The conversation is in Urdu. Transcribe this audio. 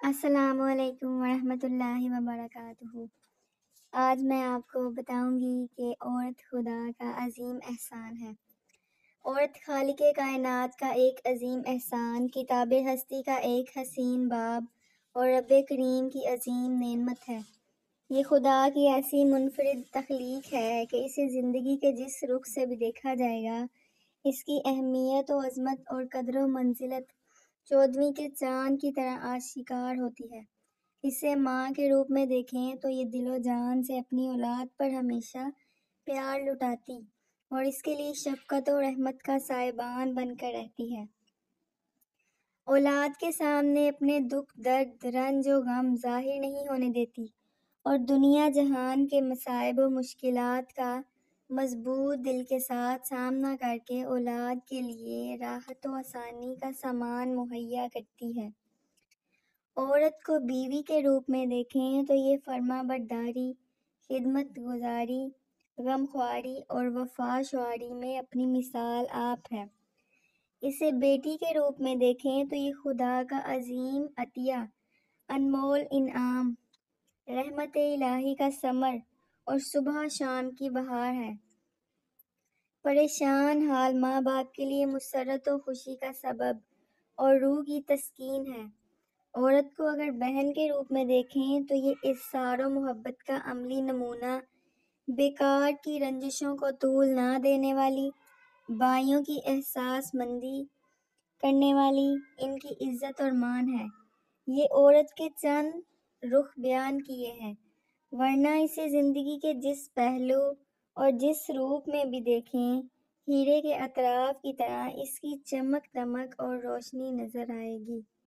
السلام علیکم ورحمۃ اللہ وبرکاتہ۔ آج میں آپ کو بتاؤں گی کہ عورت خدا کا عظیم احسان ہے۔ عورت خالق کائنات کا ایک عظیم احسان، کتاب ہستی کا ایک حسین باب اور رب کریم کی عظیم نعمت ہے۔ یہ خدا کی ایسی منفرد تخلیق ہے کہ اسے زندگی کے جس رخ سے بھی دیکھا جائے گا، اس کی اہمیت و عظمت اور قدر و منزلت چودھویں کے چاند کی طرح آشکار ہوتی ہے۔ اسے ماں کے روپ میں دیکھیں تو یہ دل و جان سے اپنی اولاد پر ہمیشہ پیار لٹاتی اور اس کے لیے شفقت و رحمت کا سائبان بن کر رہتی ہے۔ اولاد کے سامنے اپنے دکھ، درد، رنج و غم ظاہر نہیں ہونے دیتی اور دنیا جہان کے مصائب و مشکلات کا مضبوط دل کے ساتھ سامنا کر کے اولاد کے لیے راحت و آسانی کا سامان مہیا کرتی ہے۔ عورت کو بیوی کے روپ میں دیکھیں تو یہ فرما برداری، خدمت گزاری، غمخواری اور وفا شعاری میں اپنی مثال آپ ہے۔ اسے بیٹی کے روپ میں دیکھیں تو یہ خدا کا عظیم عطیہ، انمول انعام، رحمت الہی کا ثمر اور صبح شام کی بہار ہے۔ پریشان حال ماں باپ کے لیے مسرت و خوشی کا سبب اور روح کی تسکین ہے۔ عورت کو اگر بہن کے روپ میں دیکھیں تو یہ اظہار و محبت کا عملی نمونہ، بیکار کی رنجشوں کو طول نہ دینے والی، بھائیوں کی احساس مندی کرنے والی، ان کی عزت اور مان ہے۔ یہ عورت کے چند رخ بیان کیے ہیں، ورنہ اسے زندگی کے جس پہلو اور جس روپ میں بھی دیکھیں، ہیرے کے اطراف کی طرح اس کی چمک دمک اور روشنی نظر آئے گی۔